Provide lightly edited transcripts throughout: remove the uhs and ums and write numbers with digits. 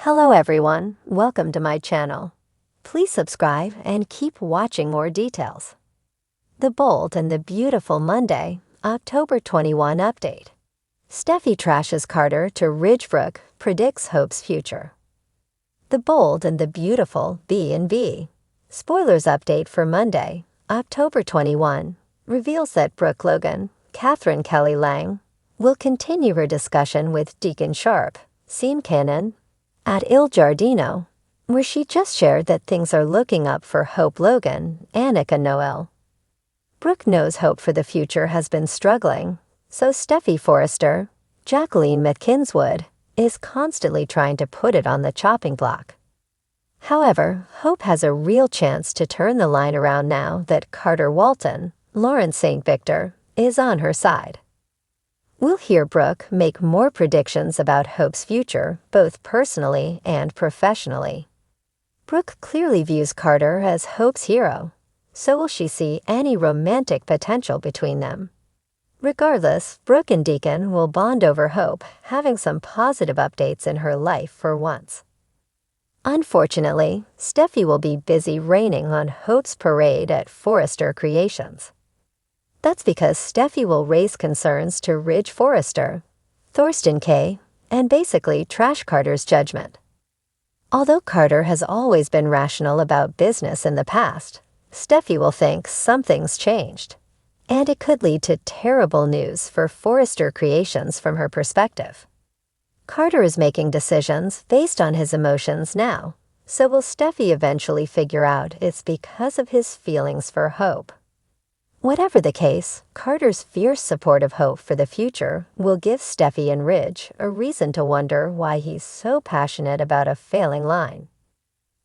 Hello everyone, welcome to my channel. Please subscribe and keep watching more details. The Bold and the Beautiful Monday, October 21 update. Steffi trashes Carter to Ridgebrook, predicts Hope's future. The Bold and the Beautiful B&B. Spoilers update for Monday, October 21, reveals that Brooke Logan, Catherine Kelly Lang, will continue her discussion with Deacon Sharp, Seam Cannon, at Il Giardino, where she just shared that things are looking up for Hope Logan, Annika Noel. Brooke knows Hope for the future has been struggling, so Steffi Forrester, Jacqueline McKinswood, is constantly trying to put it on the chopping block. However, Hope has a real chance to turn the line around now that Carter Walton, Lawrence St. Victor, is on her side. We'll hear Brooke make more predictions about Hope's future, both personally and professionally. Brooke clearly views Carter as Hope's hero, so will she see any romantic potential between them? Regardless, Brooke and Deacon will bond over Hope, having some positive updates in her life for once. Unfortunately, Steffi will be busy raining on Hope's parade at Forrester Creations. That's because Steffi will raise concerns to Ridge Forrester, Thorsten Kaye, and basically trash Carter's judgment. Although Carter has always been rational about business in the past, Steffi will think something's changed, and it could lead to terrible news for Forrester Creations from her perspective. Carter is making decisions based on his emotions now, so will Steffi eventually figure out it's because of his feelings for Hope? Whatever the case, Carter's fierce support of Hope for the future will give Steffi and Ridge a reason to wonder why he's so passionate about a failing line.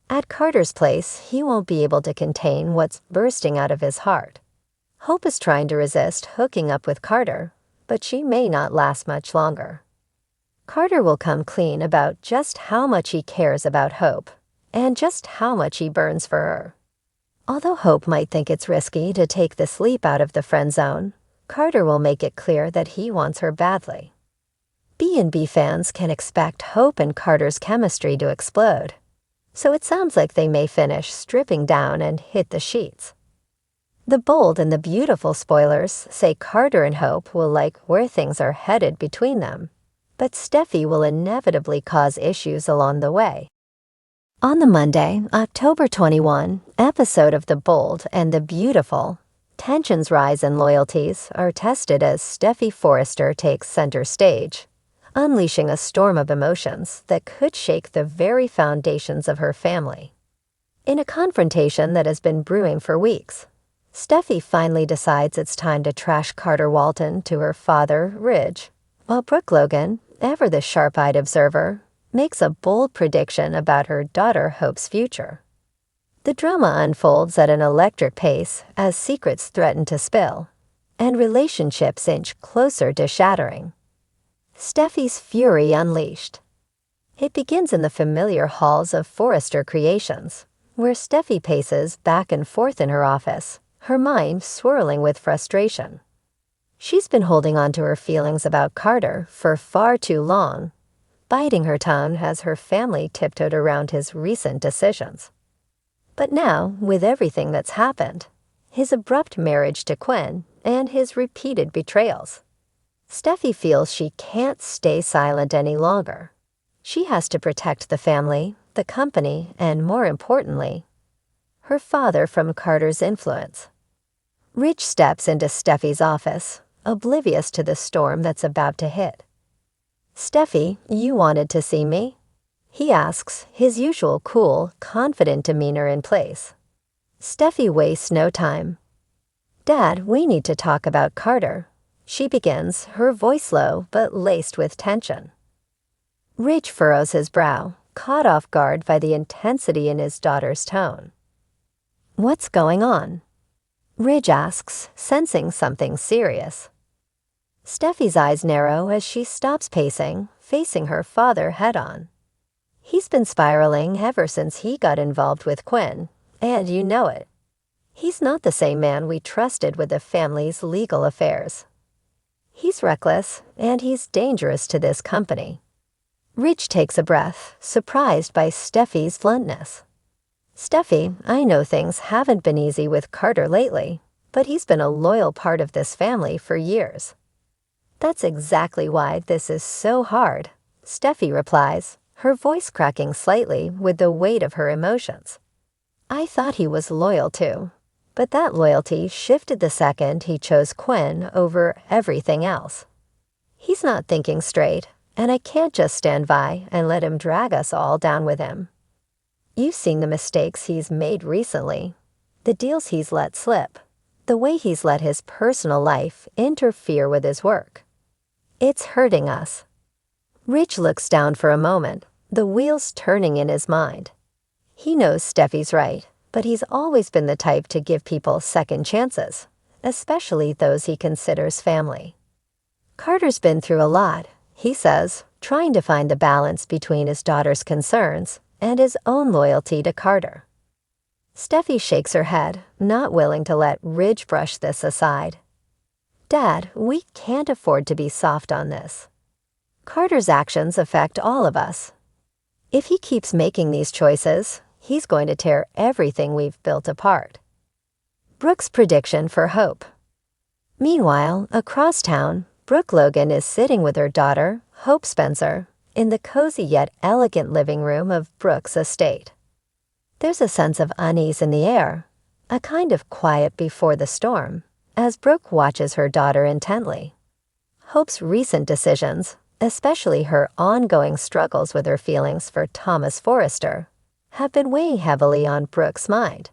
At Carter's place, he won't be able to contain what's bursting out of his heart. Hope is trying to resist hooking up with Carter, but she may not last much longer. Carter will come clean about just how much he cares about Hope, and just how much he burns for her. Although Hope might think it's risky to take the sleep out of the friend zone, Carter will make it clear that he wants her badly. B&B fans can expect Hope and Carter's chemistry to explode, so it sounds like they may finish stripping down and hit the sheets. The Bold and the Beautiful spoilers say Carter and Hope will like where things are headed between them, but Steffi will inevitably cause issues along the way. On the Monday, October 21, episode of The Bold and the Beautiful, tensions rise and loyalties are tested as Steffi Forrester takes center stage, unleashing a storm of emotions that could shake the very foundations of her family. In a confrontation that has been brewing for weeks, Steffi finally decides it's time to trash Carter Walton to her father, Ridge, while Brooke Logan, ever the sharp-eyed observer, makes a bold prediction about her daughter Hope's future. The drama unfolds at an electric pace as secrets threaten to spill, and relationships inch closer to shattering. Steffi's fury unleashed. It begins in the familiar halls of Forrester Creations, where Steffi paces back and forth in her office, her mind swirling with frustration. She's been holding on to her feelings about Carter for far too long, biting her tongue as her family tiptoed around his recent decisions. But now, with everything that's happened, his abrupt marriage to Quinn and his repeated betrayals, Steffi feels she can't stay silent any longer. She has to protect the family, the company, and more importantly, her father from Carter's influence. Ridge steps into Steffi's office, oblivious to the storm that's about to hit. "Steffi, you wanted to see me?" he asks, his usual cool, confident demeanor in place. Steffi wastes no time. "Dad, we need to talk about Carter," she begins, her voice low but laced with tension. Ridge furrows his brow, caught off guard by the intensity in his daughter's tone. "What's going on?" Ridge asks, sensing something serious. Steffi's eyes narrow as she stops pacing, facing her father head-on. He's been spiraling ever since he got involved with Quinn, and you know it. He's not the same man we trusted with the family's legal affairs. He's reckless, and he's dangerous to this company. Ridge takes a breath, surprised by Steffi's bluntness. Steffi, I know things haven't been easy with Carter lately, but he's been a loyal part of this family for years. That's exactly why this is so hard, Steffi replies, her voice cracking slightly with the weight of her emotions. I thought he was loyal too, but that loyalty shifted the second he chose Quinn over everything else. He's not thinking straight, and I can't just stand by and let him drag us all down with him. You've seen the mistakes he's made recently, the deals he's let slip, the way he's let his personal life interfere with his work. It's hurting us. Ridge looks down for a moment, the wheels turning in his mind. He knows Steffi's right, but he's always been the type to give people second chances, especially those he considers family. Carter's been through a lot, he says, trying to find the balance between his daughter's concerns and his own loyalty to Carter. Steffi shakes her head, not willing to let Ridge brush this aside. Dad, we can't afford to be soft on this. Carter's actions affect all of us. If he keeps making these choices, he's going to tear everything we've built apart. Brooke's prediction for Hope. Meanwhile, across town, Brooke Logan is sitting with her daughter, Hope Spencer, in the cozy yet elegant living room of Brooke's estate. There's a sense of unease in the air, a kind of quiet before the storm, as Brooke watches her daughter intently. Hope's recent decisions, especially her ongoing struggles with her feelings for Thomas Forrester, have been weighing heavily on Brooke's mind.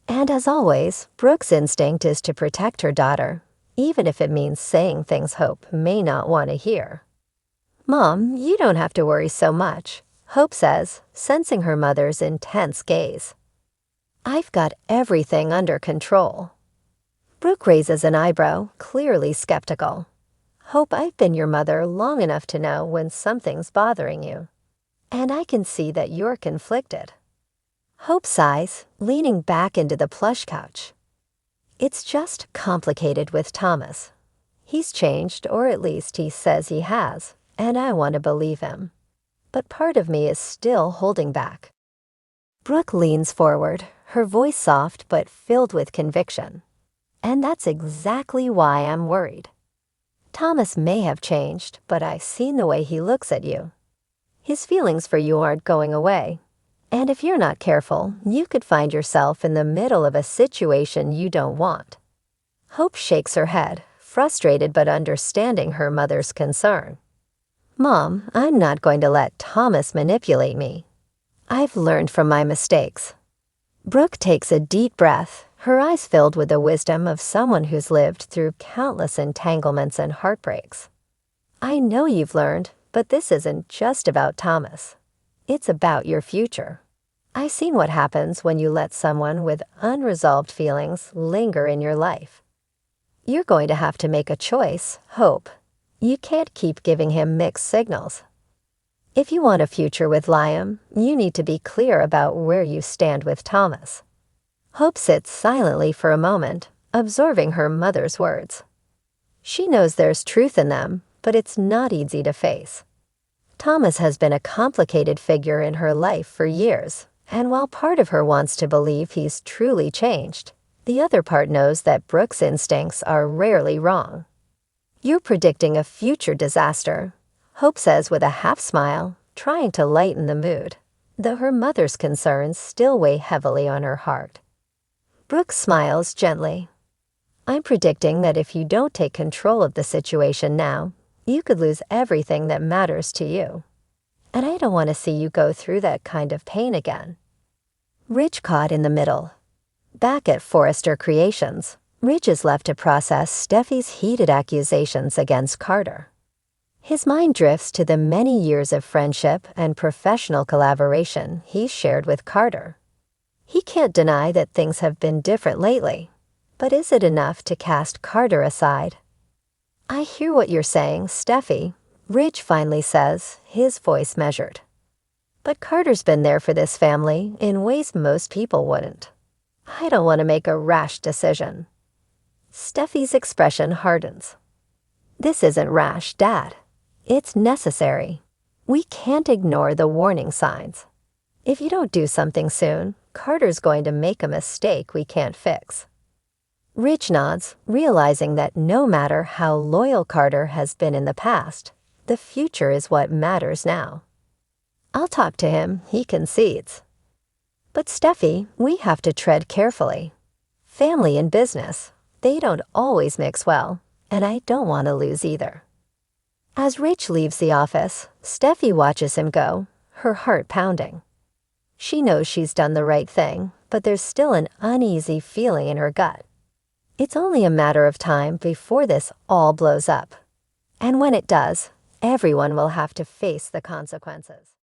And as always, Brooke's instinct is to protect her daughter, even if it means saying things Hope may not want to hear. Mom, you don't have to worry so much, Hope says, sensing her mother's intense gaze. I've got everything under control. Brooke raises an eyebrow, clearly skeptical. Hope, I've been your mother long enough to know when something's bothering you. And I can see that you're conflicted. Hope sighs, leaning back into the plush couch. It's just complicated with Thomas. He's changed, or at least he says he has, and I want to believe him. But part of me is still holding back. Brooke leans forward, her voice soft but filled with conviction. And that's exactly why I'm worried. Thomas may have changed, but I've seen the way he looks at you. His feelings for you aren't going away. And if you're not careful, you could find yourself in the middle of a situation you don't want. Hope shakes her head, frustrated but understanding her mother's concern. Mom, I'm not going to let Thomas manipulate me. I've learned from my mistakes. Brooke takes a deep breath, her eyes filled with the wisdom of someone who's lived through countless entanglements and heartbreaks. I know you've learned, but this isn't just about Thomas. It's about your future. I've seen what happens when you let someone with unresolved feelings linger in your life. You're going to have to make a choice, Hope. You can't keep giving him mixed signals. If you want a future with Liam, you need to be clear about where you stand with Thomas. Hope sits silently for a moment, absorbing her mother's words. She knows there's truth in them, but it's not easy to face. Thomas has been a complicated figure in her life for years, and while part of her wants to believe he's truly changed, the other part knows that Brooke's instincts are rarely wrong. You're predicting a future disaster, Hope says with a half smile, trying to lighten the mood, though her mother's concerns still weigh heavily on her heart. Brooke smiles gently. I'm predicting that if you don't take control of the situation now, you could lose everything that matters to you. And I don't want to see you go through that kind of pain again. Ridge caught in the middle. Back at Forrester Creations, Ridge is left to process Steffi's heated accusations against Carter. His mind drifts to the many years of friendship and professional collaboration he's shared with Carter. He can't deny that things have been different lately, but is it enough to cast Carter aside? I hear what you're saying, Steffi, Ridge finally says, his voice measured. But Carter's been there for this family in ways most people wouldn't. I don't want to make a rash decision. Steffi's expression hardens. This isn't rash, Dad. It's necessary. We can't ignore the warning signs. If you don't do something soon, Carter's going to make a mistake we can't fix. Rich nods, realizing that no matter how loyal Carter has been in the past, the future is what matters now. I'll talk to him, he concedes. But Steffi, we have to tread carefully. Family and business, they don't always mix well, and I don't want to lose either. As Rich leaves the office, Steffi watches him go, her heart pounding. She knows she's done the right thing, but there's still an uneasy feeling in her gut. It's only a matter of time before this all blows up. And when it does, everyone will have to face the consequences.